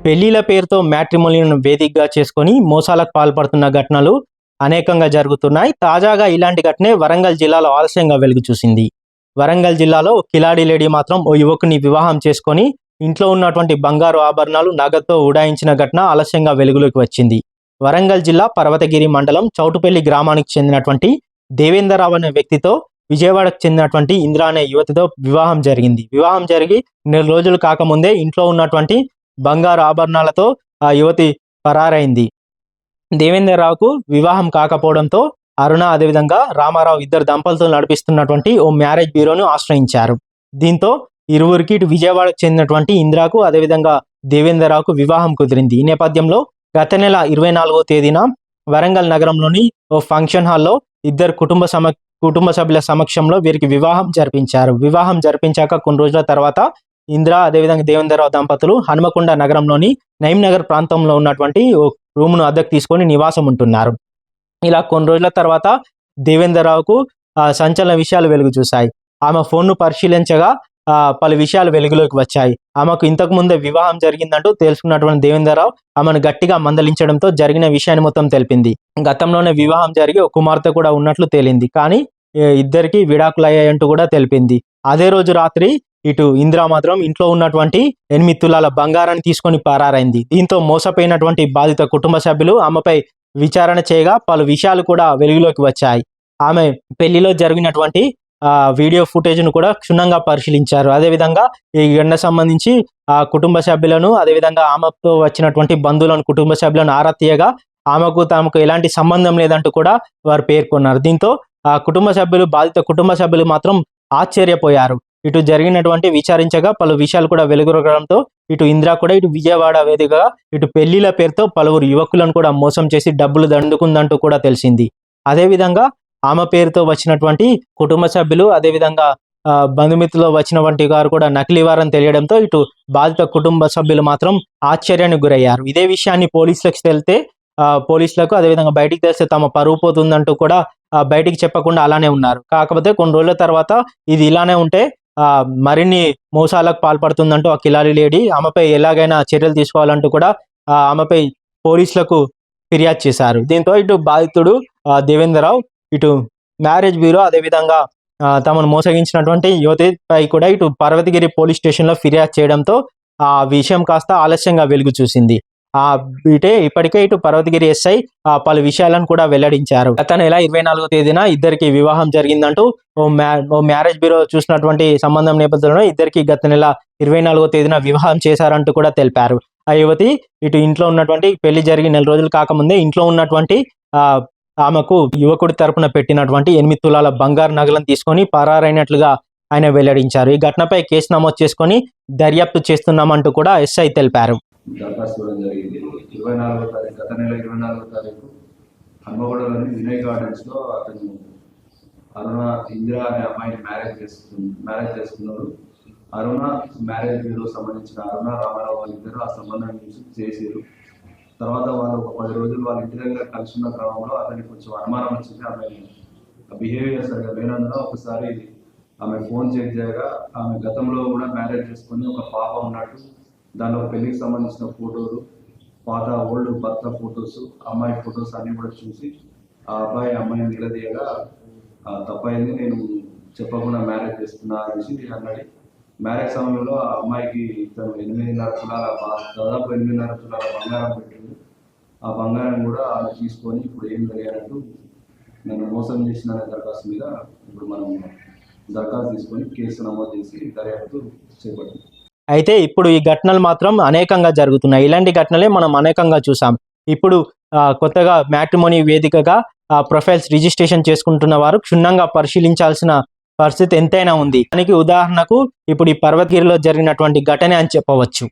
పెళ్లిల పేరుతో మ్యాట్రిమోనియల్‌ను వేదికగా చేసుకొని మోసాలకు పాల్పడుతున్న ఘటనలు అనేకంగా జరుగుతున్నాయి. తాజాగా ఇలాంటి ఘటనే వరంగల్ జిల్లాలో ఆలస్యంగా వెలుగు చూసింది. వరంగల్ జిల్లాలో కిలాడి లేడీ మాత్రం ఓ యువకుని వివాహం చేసుకొని ఇంట్లో ఉన్నటువంటి బంగారు ఆభరణాలు నగదుతో ఉడాయించిన ఘటన ఆలస్యంగా వెలుగులోకి వచ్చింది. వరంగల్ జిల్లా పర్వతగిరి మండలం చౌటుపల్లి గ్రామానికి చెందినటువంటి దేవేందర్రావు అనే వ్యక్తితో విజయవాడకు చెందినటువంటి ఇంద్ర అనే యువతితో వివాహం జరిగింది. వివాహం జరిగి నెల రోజులు కాకముందే ఇంట్లో ఉన్నటువంటి బంగారు ఆభరణాలతో ఆ యువతి పరారైంది. దేవేందర్రావుకు వివాహం కాకపోవడంతో అరుణ అదేవిధంగా రామారావు ఇద్దరు దంపతులు నడిపిస్తున్నటువంటి ఓ మ్యారేజ్ బ్యూరోను ఆశ్రయించారు. దీంతో ఇరువురికి ఇటు విజయవాడకు చెందినటువంటి ఇంద్రకు అదేవిధంగా దేవేందర్రావుకు వివాహం కుదిరింది. ఈ నేపథ్యంలో గత నెల 24వ తేదీన వరంగల్ నగరంలోని ఓ ఫంక్షన్ హాల్లో ఇద్దరు కుటుంబ సభ్యుల సమక్షంలో వీరికి వివాహం జరిపించారు. వివాహం జరిపించాక కొన్ని రోజుల తర్వాత ఇంద్ర అదేవిధంగా దేవేందర్రావు దంపతులు హనుమకొండ నగరంలోని నయీం నగర్ ప్రాంతంలో ఉన్నటువంటి ఓ రూమును అద్దెకు తీసుకొని నివాసం ఉంటున్నారు. ఇలా కొన్ని రోజుల తర్వాత దేవేందర్రావుకు సంచలన విషయాలు వెలుగు చూశాయి. ఆమె ఫోన్ను పరిశీలించగా పలు విషయాలు వెలుగులోకి వచ్చాయి. ఆమెకు ఇంతకు ముందే వివాహం జరిగిందంటూ తెలుసుకున్నటువంటి దేవేందర్రావు ఆమెను గట్టిగా మందలించడంతో జరిగిన విషయాన్ని మొత్తం తెలిపింది. గతంలోనే వివాహం జరిగి ఒక కుమార్తె కూడా ఉన్నట్లు తేలింది. కానీ ఇద్దరికి విడాకులయ్యాయంటూ కూడా తెలిపింది. అదే రోజు రాత్రి ఇటు ఇంద్ర మాత్రం ఇంట్లో ఉన్నటువంటి 8 తులాల బంగారాన్ని తీసుకొని పరారైంది. దీంతో మోసపోయినటువంటి బాధిత కుటుంబ సభ్యులు ఆమెపై విచారణ చేయగా పలు విషయాలు కూడా వెలుగులోకి వచ్చాయి. ఆమె పెళ్లిలో జరిగినటువంటి వీడియో ఫుటేజ్ను కూడా క్షుణ్ణంగా పరిశీలించారు. అదేవిధంగా ఈ ఘటనకు సంబంధించి కుటుంబ సభ్యులను అదేవిధంగా ఆమెతో వచ్చినటువంటి బంధువులను కుటుంబ సభ్యులను ఆరా తీయగా తమకు ఎలాంటి సంబంధం లేదంటూ కూడా వారు పేర్కొన్నారు. దీంతో బాధిత కుటుంబ సభ్యులు మాత్రం ఆశ్చర్యపోయారు. ఇటు జరిగినటువంటి విచారించగా పలు విషయాలు కూడా వెలుగురడంతో ఇటు ఇంద్ర కూడా ఇటు విజయవాడ వేదికగా ఇటు పెళ్లిల పేరుతో పలువురు యువకులను కూడా మోసం చేసి డబ్బులు దండుకుందంటూ కూడా తెలిసింది. అదేవిధంగా ఆమె పేరుతో వచ్చినటువంటి కుటుంబ సభ్యులు అదేవిధంగా బంధుమిత్రులు వచ్చినటువంటి వారు కూడా నకిలీవారని తెలియడంతో ఇటు బాధిత కుటుంబ సభ్యులు మాత్రం ఆశ్చర్యానికి గురయ్యారు. ఇదే విషయాన్ని పోలీసులకు తెలితే పోలీసులకు అదేవిధంగా బయటికి తెలిస్తే తమ పరువు పోతుందంటూ కూడా బయటికి చెప్పకుండా అలానే ఉన్నారు. కాకపోతే కొన్ని రోజుల తర్వాత ఇది ఇలానే ఉంటే మరిన్ని మోసాలకు పాల్పడుతుందంటూ ఆ కిలాడి లేడీ ఆమెపై ఎలాగైనా చర్యలు తీసుకోవాలంటూ కూడా ఆమెపై పోలీసులకు ఫిర్యాదు చేశారు. దీంతో ఇటు బాధితుడు దేవేందర్రావు ఇటు మ్యారేజ్ బ్యూరో అదేవిధంగా తమను మోసగించినటువంటి యువతిపై కూడా ఇటు పర్వతగిరి పోలీస్ స్టేషన్లో ఫిర్యాదు చేయడంతో ఆ విషయం కాస్త ఆలస్యంగా వెలుగు చూసింది. ఇప్పటికే ఇటు పర్వతగిరి ఎస్ఐ పలు విషయాలను కూడా వెల్లడించారు. గత నెల 24వ తేదీన ఇద్దరికి వివాహం జరిగిందంటూ ఓ మ్యారేజ్ బ్యూరో చూసినటువంటి సంబంధం నేపథ్యంలో ఇద్దరికి గత నెల 24వ తేదీన వివాహం చేశారంటూ కూడా తెలిపారు. ఆ యువతి ఇటు ఇంట్లో ఉన్నటువంటి పెళ్లి జరిగి నెల రోజులు కాకముందే ఇంట్లో ఉన్నటువంటి ఆమెకు యువకుడి తరపున పెట్టినటువంటి 8 తులాల బంగారు నగలను తీసుకొని పరారైనట్లుగా ఆయన వెల్లడించారు. ఈ ఘటనపై కేసు నమోదు చేసుకొని దర్యాప్తు చేస్తున్నామంటూ కూడా ఎస్ఐ తెలిపారు. దరఖాస్తు ఇవ్వడం జరిగింది. 24వ తారీఖు గత నెల 24వ తారీఖు హన్మకొండలోని వినయ్ గార్డెన్స్లో అతను అరుణ ఇంద్ర అనే అమ్మాయిని మ్యారేజ్ చేసుకున్నారు. అరుణ మ్యారేజ్ బ్యూరో సంబంధించిన అరుణ రామారావు వాళ్ళిద్దరు ఆ సంబంధం చేసారు. తర్వాత వాళ్ళు ఒక 10 రోజులు వాళ్ళ ఇంటి దగ్గర కలిసి ఉన్న క్రమంలో అతనికి కొంచెం అనుమానం వచ్చింది. ఆమె బిహేవియర్ సరిగా లేనందున ఒకసారి ఆమె ఫోన్ చెక్ చేయగా ఆమె గతంలో కూడా మ్యారేజ్ చేసుకుని ఒక పాప ఉన్నట్టు దానిలో పెళ్లికి సంబంధించిన ఫోటోలు పాత ఓల్డ్ భర్త ఫొటోస్ అమ్మాయి ఫొటోస్ అన్నీ కూడా చూసి ఆ అమ్మాయిని నిలదీయగా తప్పైంది, నేను చెప్పకుండా మ్యారేజ్ చేస్తున్నా అనేసి అన్నాడు. మ్యారేజ్ సమయంలో ఆ అమ్మాయికి తను 8.5 తులాల దాదాపు 8.5 తులాల బంగారం పెట్టింది. ఆ బంగారం కూడా ఆమె తీసుకొని ఇప్పుడు ఏం తెలియాలంటూ నన్ను మోసం చేసిన దరఖాస్తు మీద ఇప్పుడు మనం దరఖాస్తు తీసుకొని కేసు నమోదు చేసి దర్యాప్తు చేపట్టింది. అయితే ఇప్పుడు ఈ ఘటనలు మాత్రం అనేకంగా జరుగుతున్నాయి. ఇలాంటి ఘటనలే మనం అనేకంగా చూసాం. ఇప్పుడు కొత్తగా మ్యాట్రిమోనీ వేదికగా ప్రొఫైల్స్ రిజిస్ట్రేషన్ చేసుకుంటున్న వారు క్షుణ్ణంగా పరిశీలించాల్సిన పరిస్థితి ఎంతైనా ఉంది. దానికి ఉదాహరణకు ఇప్పుడు ఈ పర్వతగిరిలో జరిగినటువంటి ఘటనే అని చెప్పవచ్చు.